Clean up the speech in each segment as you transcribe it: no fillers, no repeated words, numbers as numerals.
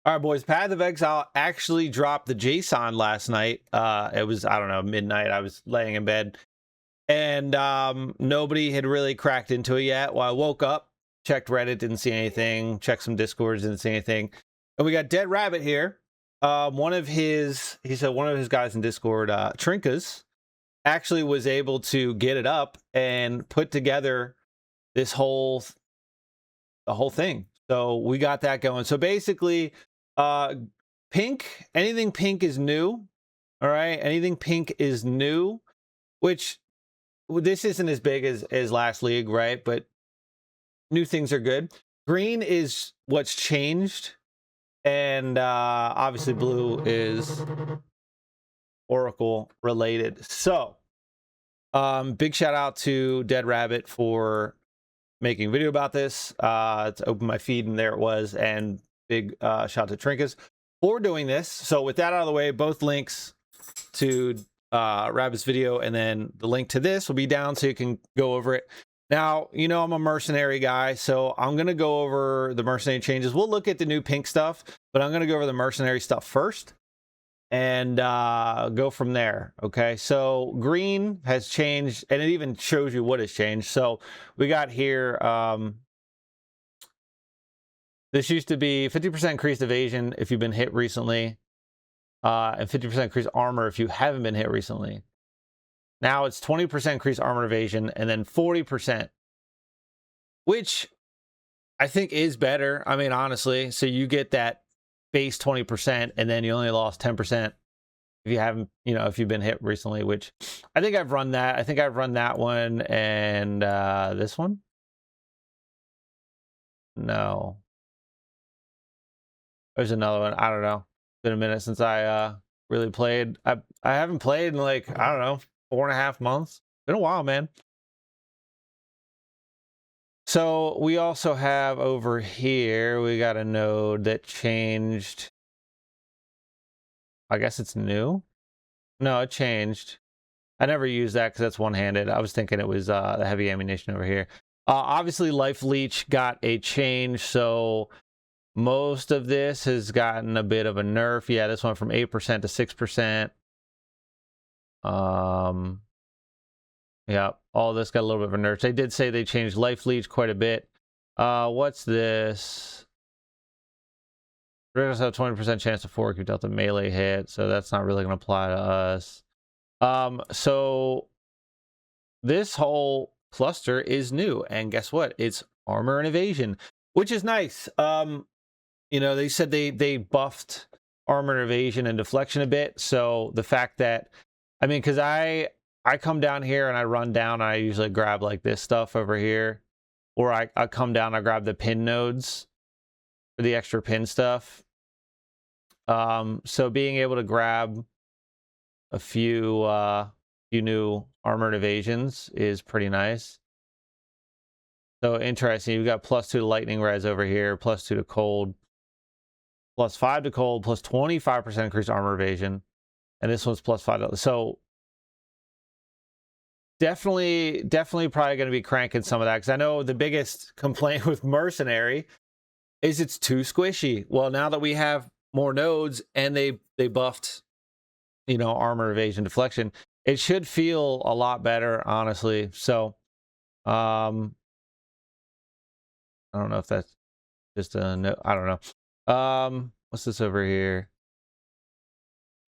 All right, boys. Path of Exile actually dropped the JSON last night. It was, I don't know, midnight. I was laying in bed, and nobody had really cracked into it yet. Well, I woke up, checked Reddit, didn't see anything. Checked some Discords, didn't see anything. And we got Dead Rabbit here. He said one of his guys in Discord, Trinkas, actually was able to get it up and put together the whole thing. So we got that going. So basically, pink, anything pink is new. All right, anything pink is new, which this isn't as big as last league, right? But new things are good. Green is what's changed, and obviously blue is Oracle related. So big shout out to Dead Rabbit for making a video about this. It's opened my feed and there it was. And big shout out to Trinkas for doing this. So with that out of the way, both links to Rabbit's video and then the link to this will be down so you can go over it. Now, you know, I'm a Mercenary guy, so I'm going to go over the Mercenary changes. We'll look at the new pink stuff, but I'm going to go over the Mercenary stuff first and go from there. Okay, so green has changed, and it even shows you what has changed. So we got here, this used to be 50% increased evasion if you've been hit recently, and 50% increased armor if you haven't been hit recently. Now it's 20% increased armor evasion, and then 40%, which I think is better. I mean, honestly, so you get that base 20%, and then you only lost 10% if you haven't, you know, if you've been hit recently, which I think I've run that. I think I've run that one and this one. No. There's another one. I don't know. It's been a minute since I really played. I haven't played in like, I don't know, 4.5 months. Been a while, man. So we also have over here, we got a node that changed. I guess it's new. No, it changed. I never used that because that's one-handed. I was thinking it was the heavy ammunition over here. Obviously, Life Leech got a change, so most of this has gotten a bit of a nerf. Yeah, this went from 8% to 6%. Yeah, all this got a little bit of a nerf. They did say they changed Life Leech quite a bit. What's this? Regulars have 20% chance to fork if you dealt a melee hit, so that's not really going to apply to us. So this whole cluster is new, and guess what? It's armor and evasion, which is nice. You know, they said they buffed armor and evasion and deflection a bit. So the fact that, I mean, because I come down here and I run down, and I usually grab like this stuff over here, or I come down, I grab the pin nodes for the extra pin stuff. So being able to grab a few new armored evasions is pretty nice. So interesting. You've got +2 to lightning res over here, +2 to cold, +5 to cold, plus 25% increased armor evasion, and this one's +5 to, so definitely probably going to be cranking some of that, because I know the biggest complaint with Mercenary is it's too squishy. Well, now that we have more nodes and they buffed, you know, armor evasion deflection, it should feel a lot better, honestly. So I don't know if that's just a no, I don't know. What's this over here?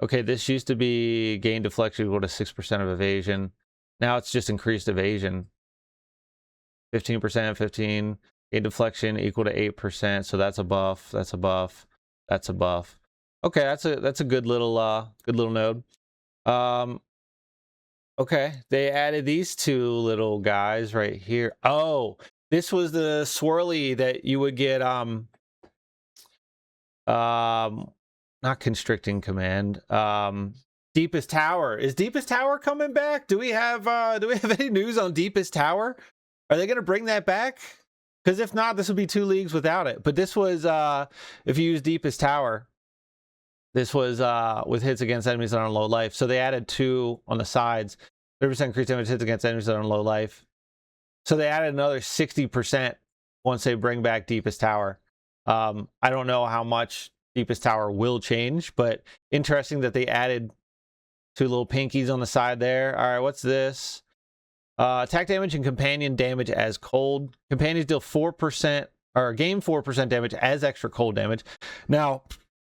Okay, this used to be gain deflection equal to 6% of evasion. Now it's just increased evasion. 15%, 15. Gain deflection equal to 8%. So that's a buff. That's a buff. That's a buff. Okay, that's a good little node. Okay, they added these two little guys right here. Oh, this was the swirly that you would get not constricting command. Deepest Tower. Is Deepest Tower coming back? Do we have any news on Deepest Tower? Are they going to bring that back? Because if not, this would be 2 leagues without it. But this was if you use Deepest Tower, this was with hits against enemies that are on low life. So they added 2 on the sides. 30% increased damage hits against enemies that are on low life. So they added another 60% once they bring back Deepest Tower. I don't know how much deepest tower will change, but interesting that they added 2 little pinkies on the side there. All right, what's this? Attack damage and companion damage as cold. Companions deal 4% or gain 4% damage as extra cold damage. Now,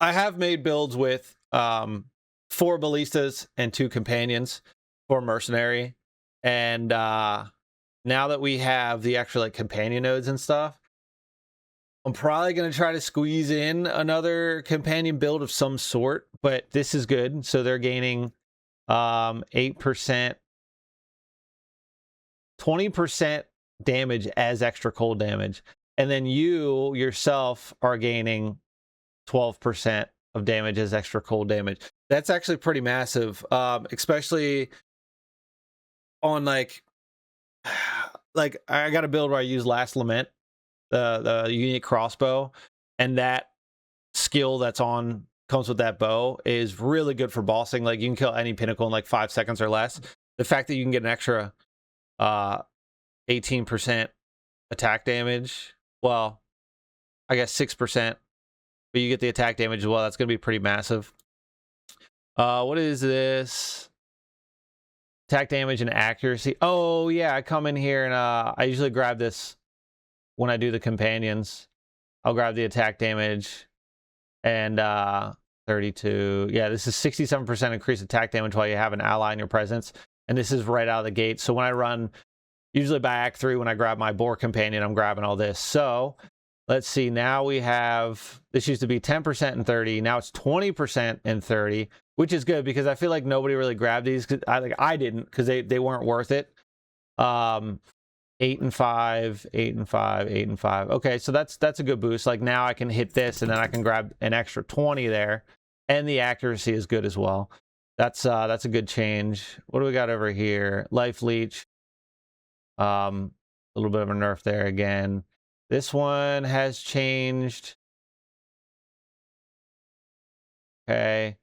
I have made builds with 4 ballistas and 2 companions for Mercenary, and now that we have the extra like companion nodes and stuff, I'm probably going to try to squeeze in another companion build of some sort, but this is good. So they're gaining 8%, 20% damage as extra cold damage. And then you yourself are gaining 12% of damage as extra cold damage. That's actually pretty massive, especially on like I got a build where I use Last Lament, the unique crossbow, and that skill that's on comes with that bow is really good for bossing. Like you can kill any pinnacle in like 5 seconds or less. The fact that you can get an extra 18% attack damage, well, I guess 6%, but you get the attack damage as well. That's going to be pretty massive. What is this? Attack damage and accuracy. Oh yeah, I come in here and I usually grab this when I do the companions. I'll grab the attack damage and 32. Yeah, this is 67% increased attack damage while you have an ally in your presence, and this is right out of the gate. So when I run, usually by Act 3, when I grab my boar companion, I'm grabbing all this. So let's see. Now we have, this used to be 10% and 30. Now it's 20% and 30, which is good because I feel like nobody really grabbed these. I didn't, because they weren't worth it. 8 and 5, 8 and 5, 8 and 5. Okay, so that's a good boost. Like now I can hit this and then I can grab an extra 20 there, and the accuracy is good as well. That's a good change. What do we got over here? Life leech. A little bit of a nerf there again. This one has changed. Okay.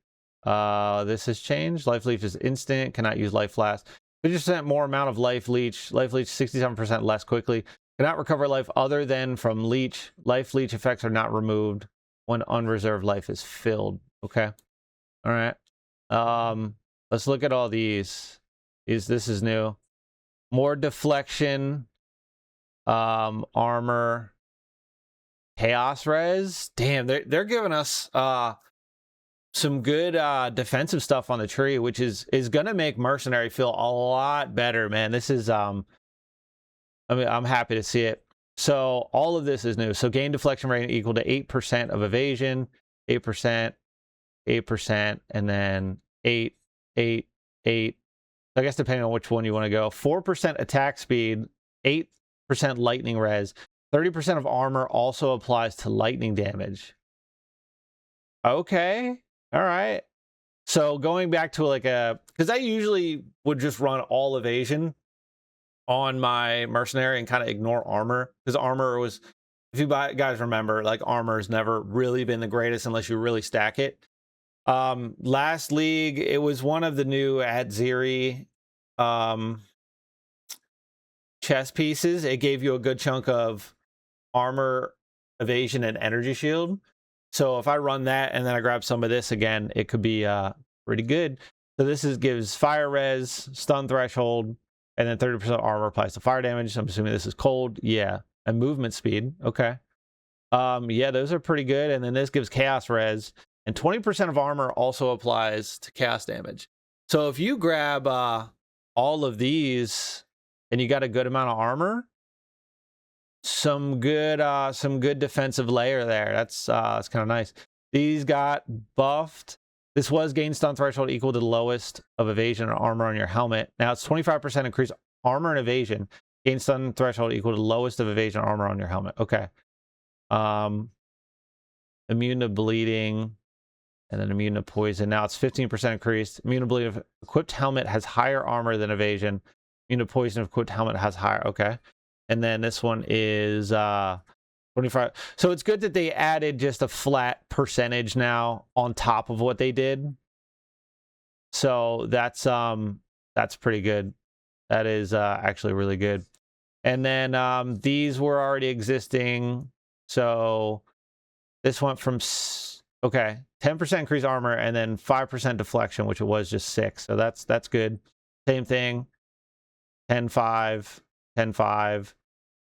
This has changed. Life leech is instant. Cannot use life flask. 50% more amount of life leech. Life leech 67% less quickly. Cannot recover life other than from leech. Life leech effects are not removed when unreserved life is filled. Okay. All right. Let's look at all these. This is new. More deflection. Armor. Chaos res. Damn, they're giving us some good defensive stuff on the tree, which is gonna make Mercenary feel a lot better, man. This is I mean, I'm happy to see it. So all of this is new. So gain deflection rate equal to 8% of evasion, 8%, 8%, and then 8, 8, 8. I guess depending on which one you want to go. 4% attack speed, 8% lightning res, 30% of armor also applies to lightning damage. Okay. All right. So going back to like because I usually would just run all evasion on my Mercenary and kind of ignore armor, because armor was, if you guys remember, like armor has never really been the greatest unless you really stack it. Last league, it was one of the new Adziri chess pieces. It gave you a good chunk of armor, evasion, and energy shield. So if I run that and then I grab some of this again, it could be pretty good. So this gives fire res, stun threshold, and then 30% armor applies to fire damage. I'm assuming this is cold. Yeah. And movement speed. Okay. Yeah, those are pretty good. And then this gives chaos res, and 20% of armor also applies to chaos damage. So if you grab all of these and you got a good amount of armor, some good defensive layer there. That's kind of nice. These got buffed. This was gain stun threshold equal to the lowest of evasion and armor on your helmet. Now it's 25% increase armor and evasion. Gain stun threshold equal to the lowest of evasion and armor on your helmet. Okay. Immune to bleeding, and then immune to poison. Now it's 15% increased. Immune to bleeding. Equipped helmet has higher armor than evasion. Immune to poison. Equipped helmet has higher. Okay. And then this one is 25. So it's good that they added just a flat percentage now on top of what they did. So that's pretty good. That is actually really good. And then these were already existing. So this went from Okay, 10% increased armor and then 5% deflection, which it was just 6. So that's good. Same thing. 10-5, 10-5.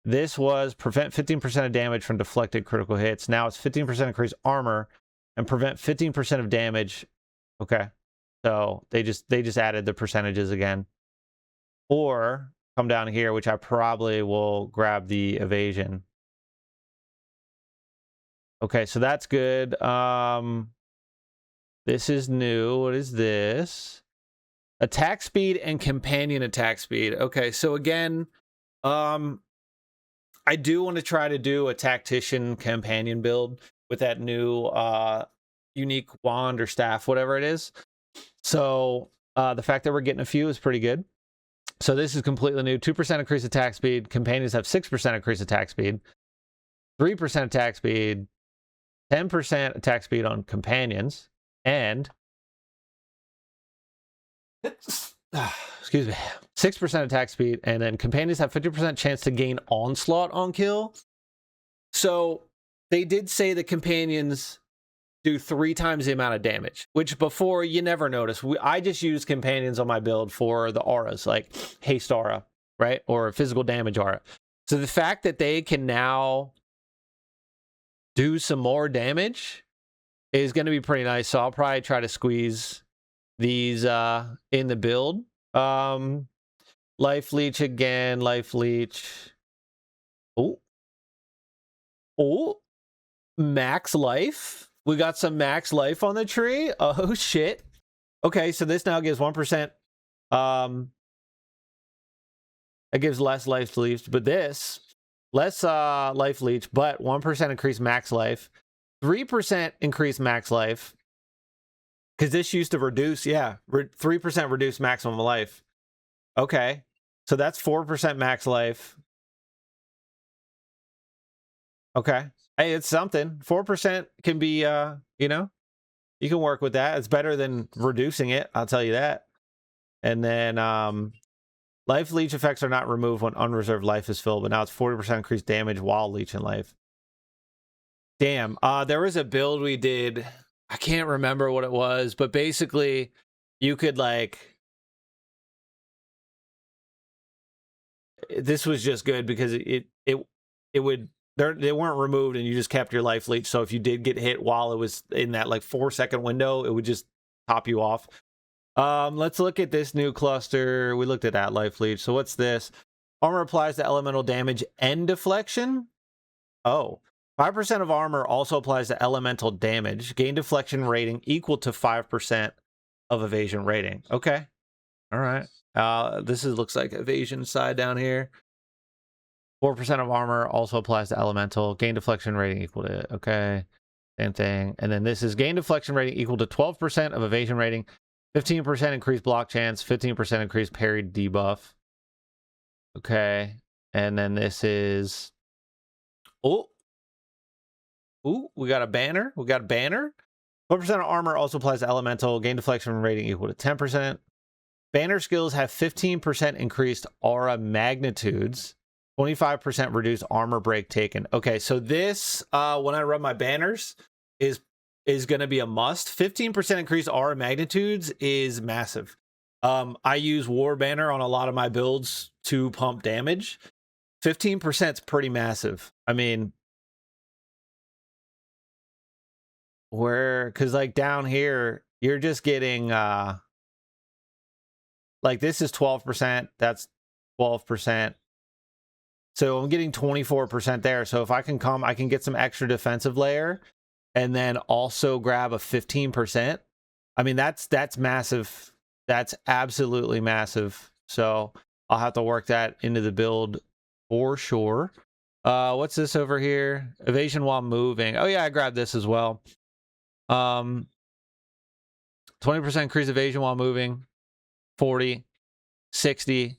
This was prevent 15% of damage from deflected critical hits. Now it's 15% increased armor and prevent 15% of damage. Okay. So they just added the percentages again. Or come down here, which I probably will grab the evasion. Okay, so that's good. This is new. What is this? Attack speed and companion attack speed. Okay, so again, I do want to try to do a Tactician companion build with that new unique wand or staff, whatever it is. So the fact that we're getting a few is pretty good. So this is completely new. 2% increased attack speed. Companions have 6% increased attack speed. 3% attack speed. 10% attack speed on companions. And excuse me, 6% attack speed, and then companions have 50% chance to gain onslaught on kill. So they did say the companions do 3 times the amount of damage, which before you never noticed. I just use companions on my build for the auras, like haste aura, right? Or physical damage aura. So the fact that they can now do some more damage is going to be pretty nice. So I'll probably try to squeeze these in the build. Life leech again, life leech. Oh, max life. We got some max life on the tree. Oh shit. Okay, so this now gives 1%. It gives less life leech, but this less life leech, but 1% increased max life, 3% increased max life. Because this used to reduce, 3% reduce maximum life. Okay, so that's 4% max life. Okay, hey, it's something. 4% can be, you know, you can work with that. It's better than reducing it, I'll tell you that. And then life leech effects are not removed when unreserved life is filled, but now it's 40% increased damage while leeching life. Damn, there was a build we did. I can't remember what it was, but basically you could like, this was just good because it would, they weren't removed and you just kept your life leech. So if you did get hit while it was in that like 4-second window, it would just top you off. Let's look at this new cluster. We looked at that life leech. So what's this? Armor applies to elemental damage and deflection. Oh, 5% of armor also applies to elemental damage. Gain deflection rating equal to 5% of evasion rating. Okay. All right. This looks like evasion side down here. 4% of armor also applies to elemental. Gain deflection rating equal to, okay. Same thing. And then this is gain deflection rating equal to 12% of evasion rating. 15% increased block chance. 15% increased parry debuff. Okay. And then this is, Ooh, we got a banner. We got a banner. 4% of armor also applies to elemental. Gain deflection rating equal to 10%. Banner skills have 15% increased aura magnitudes. 25% reduced armor break taken. Okay, so this, when I run my banners, is going to be a must. 15% increased aura magnitudes is massive. I use War Banner on a lot of my builds to pump damage. 15% is pretty massive. I mean, because like down here, you're just getting like this is 12%, that's 12%. So I'm getting 24% there. So if I can come, I can get some extra defensive layer and then also grab a 15%. I mean, that's massive. That's absolutely massive. So I'll have to work that into the build for sure. What's this over here? Evasion while moving. Oh yeah, I grabbed this as well. 20% increase evasion while moving, 40, 60,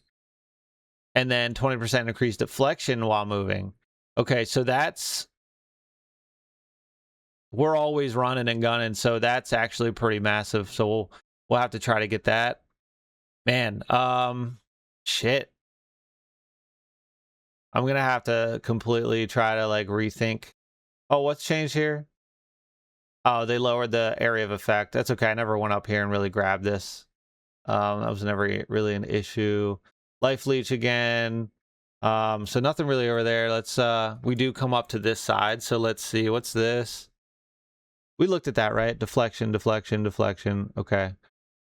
and then 20% increase deflection while moving. Okay, so we're always running and gunning, so that's actually pretty massive. So we'll have to try to get that. Man, shit. I'm gonna have to completely try to like rethink. Oh, what's changed here? Oh, they lowered the area of effect. That's okay. I never went up here and really grabbed this. That was never really an issue. Life leech again. So nothing really over there. Let's we do come up to this side, so let's see. What's this? We looked at that, right? Deflection, deflection, deflection. Okay.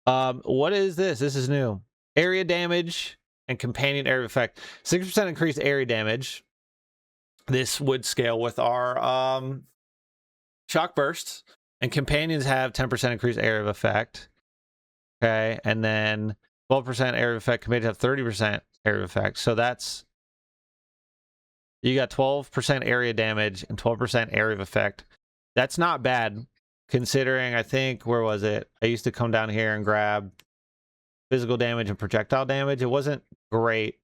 What is this? This is new. Area damage and companion area effect. 6% increased area damage. This would scale with our shock bursts. And companions have 10% increased area of effect. Okay, and then 12% area of effect. Companions have 30% area of effect. So that's, you got 12% area damage and 12% area of effect. That's not bad, considering, I think, where was it? I used to come down here and grab physical damage and projectile damage. It wasn't great.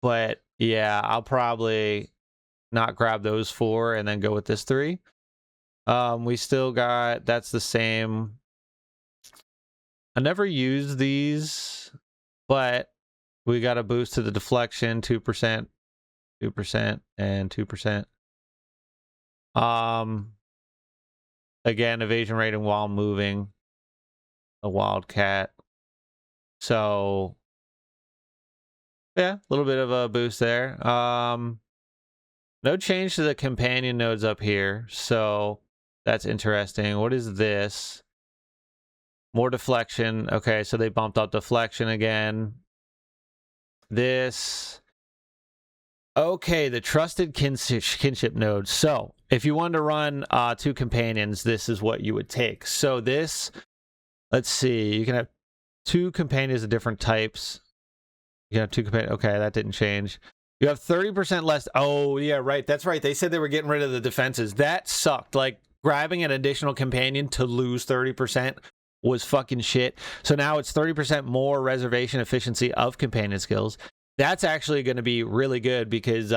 But yeah, I'll probably not grab those 4 and then go with this 3. We still got, that's the same. I never used these, but we got a boost to the deflection, 2%, 2%, and 2%. Again, evasion rating while moving. A wildcat. So yeah, a little bit of a boost there. No change to the companion nodes up here, so that's interesting. What is this? More deflection. Okay, so they bumped up deflection again. This. Okay, the trusted kinship node. So if you wanted to run 2 companions, this is what you would take. So this, let's see, you can have 2 companions of different types. You can have 2 companions. Okay, that didn't change. You have 30% less. Oh, yeah, right. That's right. They said they were getting rid of the defenses. That sucked. Like, grabbing an additional companion to lose 30% was fucking shit. So now it's 30% more reservation efficiency of companion skills. That's actually going to be really good because,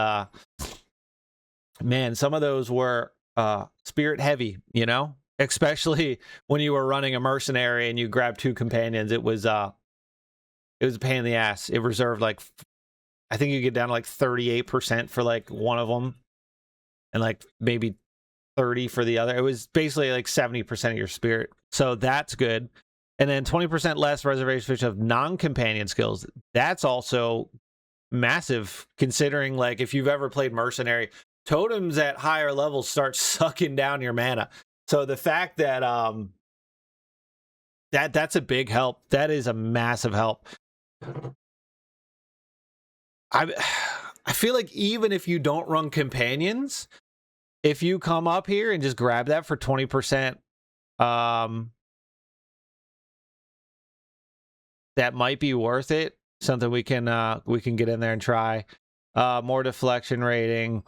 man, some of those were spirit heavy, you know? Especially when you were running a mercenary and you grabbed 2 companions. It was a pain in the ass. It reserved, like, I think you get down to like 38% for like one of them and like maybe 30 for the other. It was basically like 70% of your spirit. So that's good. And then 20% less reservation of non-companion skills. That's also massive, considering, like, if you've ever played Mercenary, totems at higher levels start sucking down your mana. So the fact that that's a big help. That is a massive help. I feel like even if you don't run companions, if you come up here and just grab that for 20%, that might be worth it. Something we can get in there and try. More deflection rating.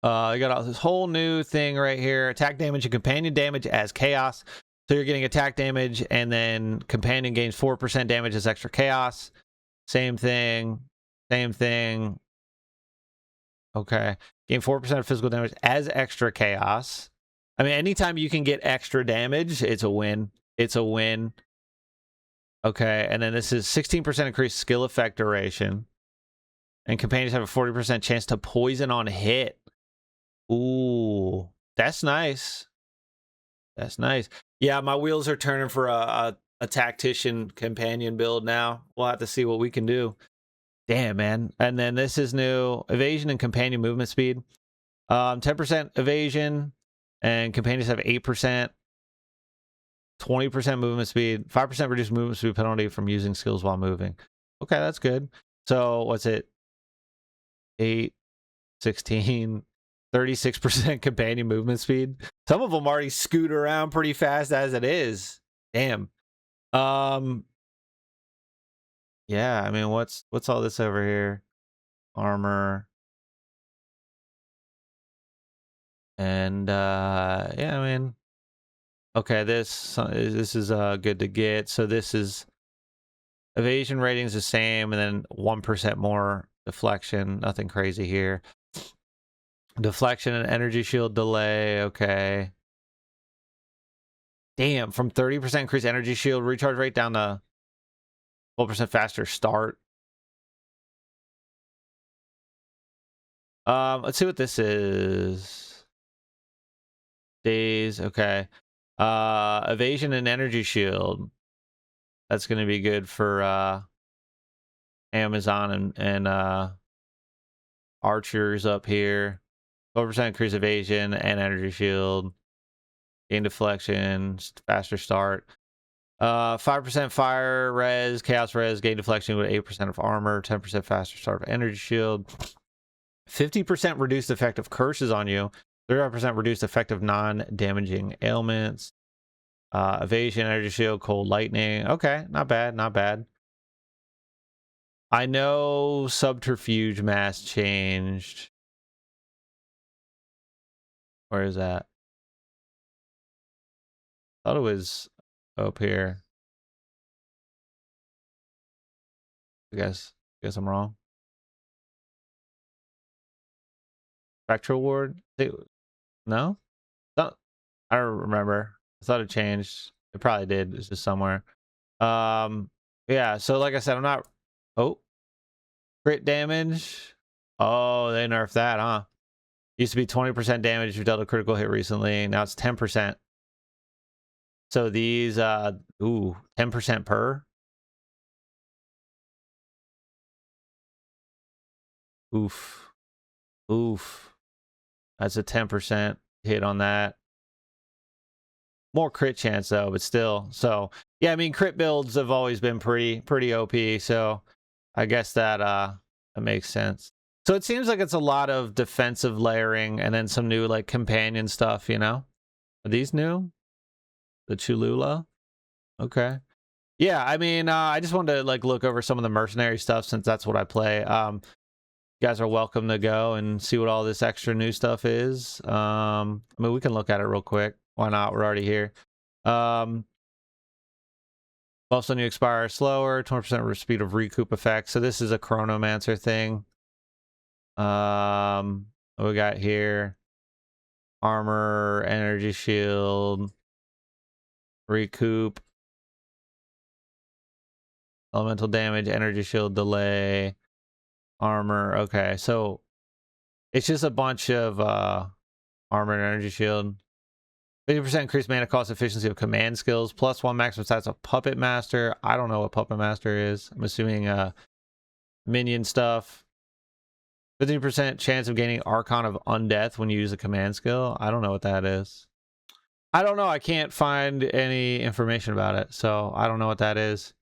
You got this whole new thing right here. Attack damage and companion damage as chaos. So you're getting attack damage, and then companion gains 4% damage as extra chaos. Same thing. Same thing. Okay. Gain 4% of physical damage as extra chaos. I mean, anytime you can get extra damage, it's a win. It's a win. Okay. And then this is 16% increased skill effect duration. And companions have a 40% chance to poison on hit. Ooh. That's nice. That's nice. Yeah, my wheels are turning for a tactician companion build now. We'll have to see what we can do. Damn, man. And then this is new. Evasion and companion movement speed. 10% evasion, and companions have 8%. 20% movement speed. 5% reduced movement speed penalty from using skills while moving. Okay, that's good. So what's it? 8, 16, 36% companion movement speed. Some of them already scoot around pretty fast as it is. Damn. Yeah, I mean, what's all this over here? Armor. And yeah, I mean, okay, this is good to get. So this is evasion rating is the same, and then 1% more deflection. Nothing crazy here. Deflection and energy shield delay. Okay. Damn, from 30% increased energy shield recharge rate down to 12% faster start. Let's see what this is. Days, okay. Evasion and energy shield. That's gonna be good for Amazon and archers up here. 12% increase evasion and energy shield. Gain deflection, faster start. 5% fire res, chaos res, gain deflection with 8% of armor, 10% faster start of energy shield. 50% reduced effect of curses on you. 35% reduced effect of non-damaging ailments. Evasion, energy shield, cold lightning. Okay, not bad, not bad. I know subterfuge mass changed. Where is that? Thought it was up here. I guess I'm wrong. Spectral ward? No? I don't remember. I thought it changed. It probably did. It's just somewhere. Yeah, so like I said, I'm not... Oh. Crit damage. Oh, they nerfed that, huh? Used to be 20% damage if you dealt a critical hit recently. Now it's 10%. So these, 10% per. Oof. Oof. That's a 10% hit on that. More crit chance though, but still. So yeah, I mean crit builds have always been pretty OP, so I guess that makes sense. So it seems like it's a lot of defensive layering and then some new like companion stuff, you know? Are these new? The Cholula? Okay. Yeah, I mean, I just wanted to like look over some of the mercenary stuff since that's what I play. You guys are welcome to go and see what all this extra new stuff is. I mean, we can look at it real quick. Why not? We're already here. Buffs on you expire slower, 20% speed of recoup effect. So this is a Chronomancer thing. What we got here? Armor, energy shield, recoup, elemental damage, energy shield delay, armor. Okay, so it's just a bunch of armor and energy shield. 50% increased mana cost efficiency of command skills, plus 1 maximum stats of Puppet Master. I don't know what Puppet Master is. I'm assuming minion stuff. 50% chance of gaining Archon of Undeath when you use a command skill. I don't know what that is. I don't know. I can't find any information about it, so I don't know what that is.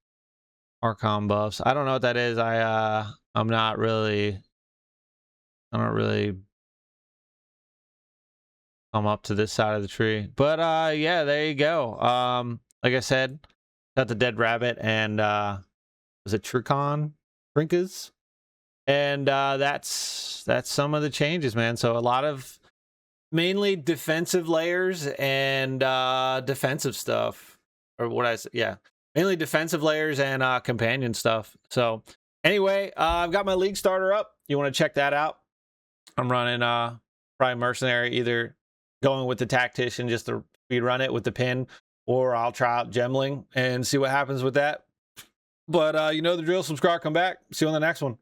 Archon buffs. I don't know what that is. I don't really come up to this side of the tree. But yeah, there you go. Like I said, got the dead rabbit and was it Trincas? And that's some of the changes, man. So a lot of mainly defensive layers and defensive stuff, or what I said, yeah, mainly defensive layers and companion stuff. So anyway, I've got my league starter up. You want to check that out? I'm running probably Mercenary, either going with the Tactician just to speed run it with the pin, or I'll try out Gemling and see what happens with that. But you know the drill. Subscribe, come back. See you on the next one.